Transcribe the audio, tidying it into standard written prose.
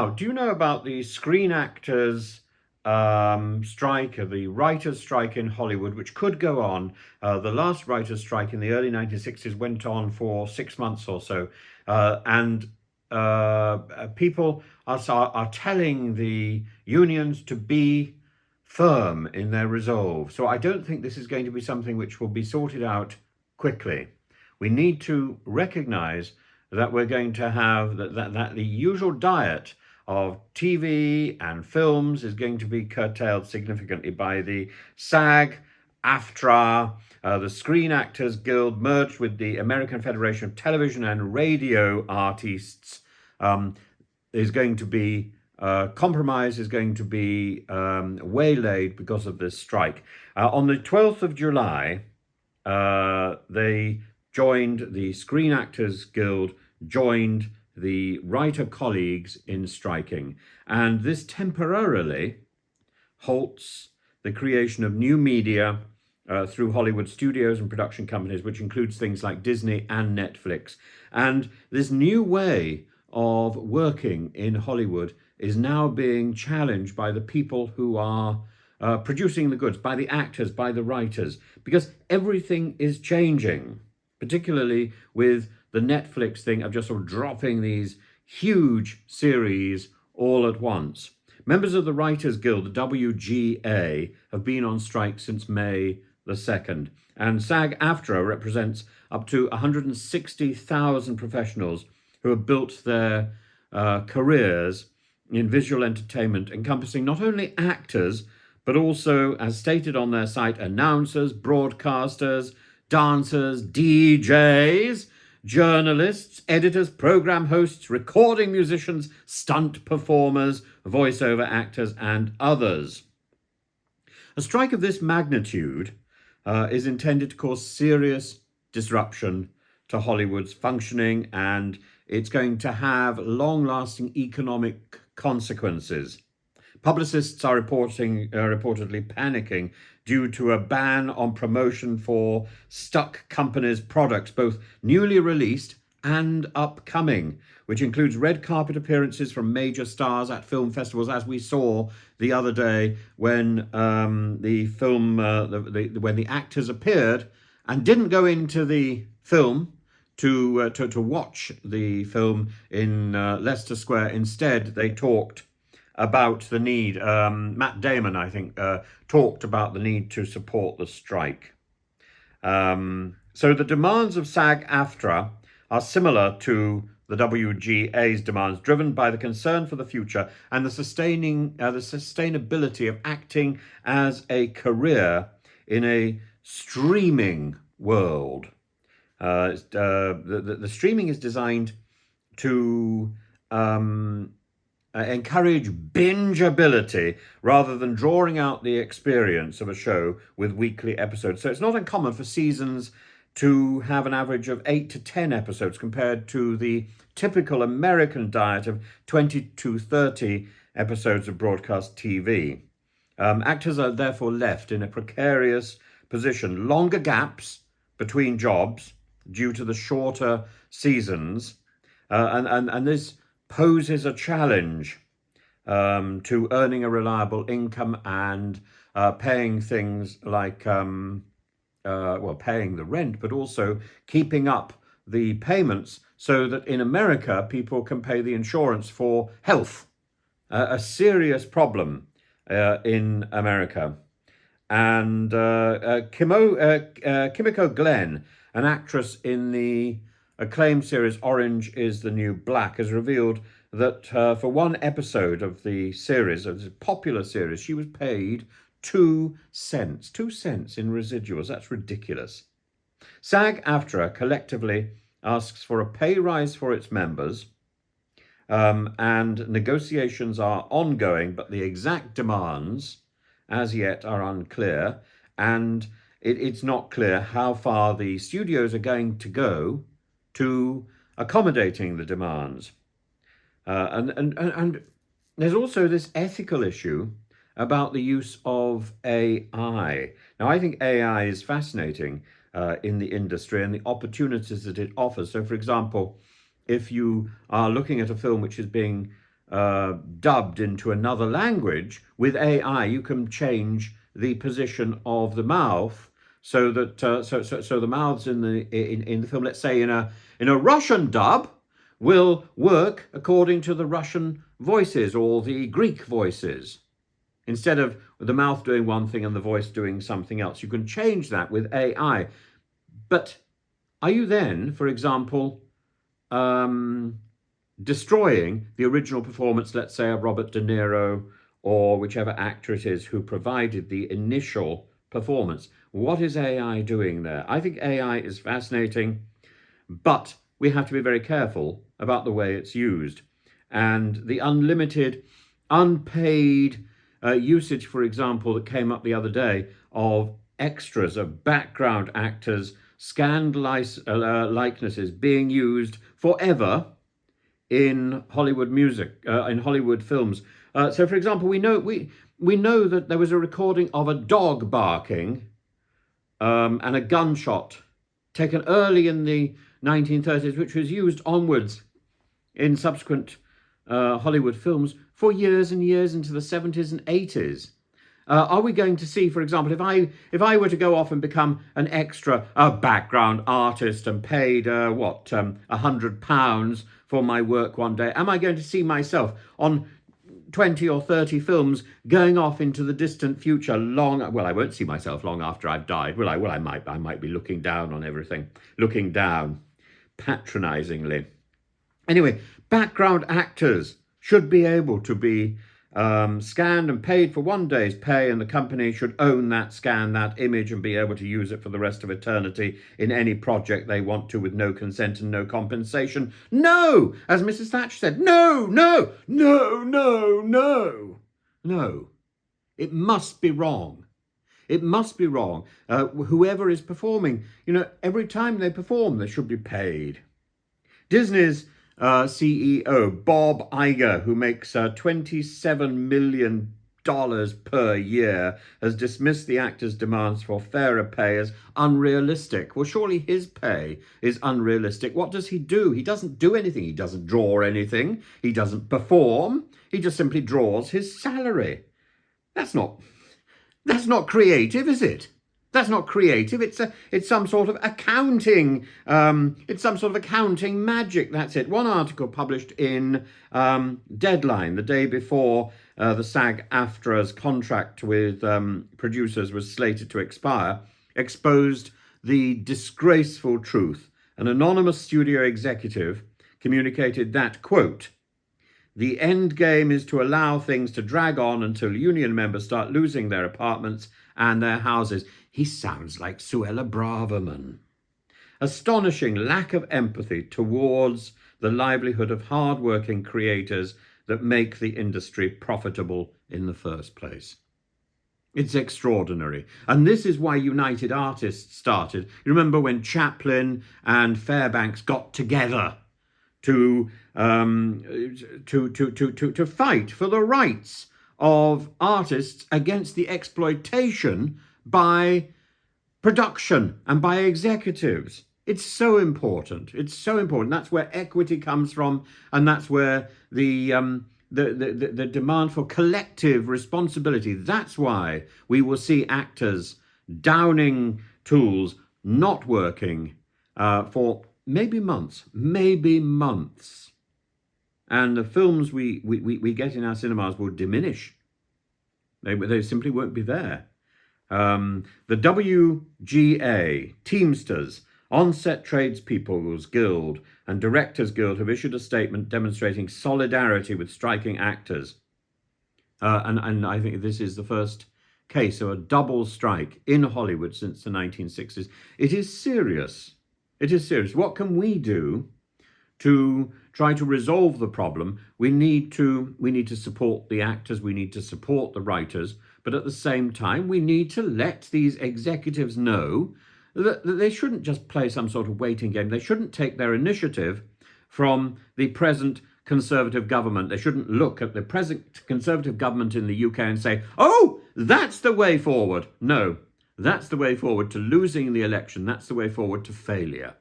Oh, do you know about the Screen Actors strike, or the writers' strike in Hollywood, which could go on? The last writers' strike in the early 1960s went on for 6 months or so, and people are telling the unions to be firm in their resolve. So I don't think this is going to be something which will be sorted out quickly. We need to recognize that we're going to have that the usual diet of TV and films is going to be curtailed significantly by the SAG, AFTRA, the Screen Actors Guild merged with the American Federation of Television and Radio Artists. Is going to be compromise is going to be waylaid because of this strike. On the 12th of July, they joined the Screen Actors Guild, joined the writer colleagues in striking. And this temporarily halts the creation of new media through Hollywood studios and production companies, which includes things like Disney and Netflix. And this new way of working in Hollywood is now being challenged by the people who are producing the goods, by the actors, by the writers, because everything is changing, particularly with the Netflix thing of just sort of dropping these huge series all at once. Members of the Writers Guild, the WGA, have been on strike since May the 2nd, and SAG-AFTRA represents up to 160,000 professionals who have built their careers in visual entertainment, encompassing not only actors, but also, as stated on their site, announcers, broadcasters, dancers, DJs, journalists, editors, program hosts, recording musicians, stunt performers, voiceover actors, and others. A strike of this magnitude is intended to cause serious disruption to Hollywood's functioning, and it's going to have long-lasting economic consequences. Publicists are reportedly panicking due to a ban on promotion for stuck companies' products, both newly released and upcoming, which includes red carpet appearances from major stars at film festivals, as we saw the other day when when the actors appeared and didn't go into the film to watch the film in Leicester Square. Instead, they talked about the need. Matt Damon, I think, talked about the need to support the strike. So the demands of SAG-AFTRA are similar to the WGA's demands, driven by the concern for the future and the sustainability of acting as a career in a streaming world. The streaming is designed to encourage bingeability rather than drawing out the experience of a show with weekly episodes. So it's not uncommon for seasons to have an average of 8 to 10 episodes compared to the typical American diet of 20 to 30 episodes of broadcast TV. Actors are therefore left in a precarious position, longer gaps between jobs due to the shorter seasons, and this poses a challenge to earning a reliable income and paying things like paying the rent, but also keeping up the payments so that in America people can pay the insurance for health, a serious problem in America. And Kimiko Glenn, an actress in the acclaimed series Orange is the New Black, has revealed that for one episode of the series, of this popular series, she was paid 2 cents. 2 cents in residuals. That's ridiculous. SAG-AFTRA collectively asks for a pay rise for its members, and negotiations are ongoing, but the exact demands as yet are unclear, and it's not clear how far the studios are going to go to accommodating the demands. And there's also this ethical issue about the use of AI. Now, I think AI is fascinating in the industry and the opportunities that it offers. So, for example, if you are looking at a film which is being dubbed into another language, with AI you can change the position of the mouth so that so the mouths in the film, let's say in a Russian dub, will work according to the Russian voices or the Greek voices. Instead of the mouth doing one thing and the voice doing something else, you can change that with AI. But are you then, for example, destroying the original performance, let's say, of Robert De Niro or whichever actor it is who provided the initial performance? What is AI doing there? I think AI is fascinating, but we have to be very careful about the way it's used. And the unlimited, unpaid usage, for example, that came up the other day of extras, of background actors, scanned likenesses being used forever in Hollywood music, in Hollywood films. So, for example, we know that there was a recording of a dog barking and a gunshot taken early in the 1930s, which was used onwards in subsequent Hollywood films for years and years into the 70s and 80s. Are we going to see, for example, if I were to go off and become an extra, a background artist and paid £100 for my work one day, am I going to see myself on 20 or 30 films going off into the distant future well, I won't see myself long after I've died, will I? Well, I might be looking down on everything, looking down patronizingly. Anyway, background actors should be able to be scanned and paid for one day's pay, and the company should own that scan, that image, and be able to use it for the rest of eternity in any project they want to, with no consent and no compensation. No! As Mrs. Thatcher said, no, no, no, no, no. No. It must be wrong. It must be wrong. Whoever is performing, every time they perform, they should be paid. Disney's CEO, Bob Iger, who makes $27 million per year, has dismissed the actors' demands for fairer pay as unrealistic. Well, surely his pay is unrealistic. What does he do? He doesn't do anything. He doesn't draw anything. He doesn't perform. He just simply draws his salary. That's not creative, is it? That's not creative. It's some sort of accounting. It's some sort of accounting magic. That's it. One article published in Deadline the day before the SAG-AFTRA's contract with producers was slated to expire exposed the disgraceful truth. An anonymous studio executive communicated that, quote, "The end game is to allow things to drag on until union members start losing their apartments and their houses." He sounds like Suella Braverman. Astonishing lack of empathy towards the livelihood of hard-working creators that make the industry profitable in the first place. It's extraordinary. And this is why United Artists started. You remember when Chaplin and Fairbanks got together to fight for the rights of artists against the exploitation by production and by executives. It's so important. It's so important. That's where equity comes from, and that's where the demand for collective responsibility. That's why we will see actors downing tools, not working for maybe months, and the films we get in our cinemas will diminish. They simply won't be there. The WGA, Teamsters, On-Set Tradespeople's Guild and Directors Guild have issued a statement demonstrating solidarity with striking actors. And I think this is the first case of a double strike in Hollywood since the 1960s. It is serious. It is serious. What can we do to try to resolve the problem? We need to support the actors. We need to support the writers. But at the same time, we need to let these executives know that they shouldn't just play some sort of waiting game. They shouldn't take their initiative from the present Conservative government. They shouldn't look at the present Conservative government in the UK and say, oh, that's the way forward. No, that's the way forward to losing the election. That's the way forward to failure.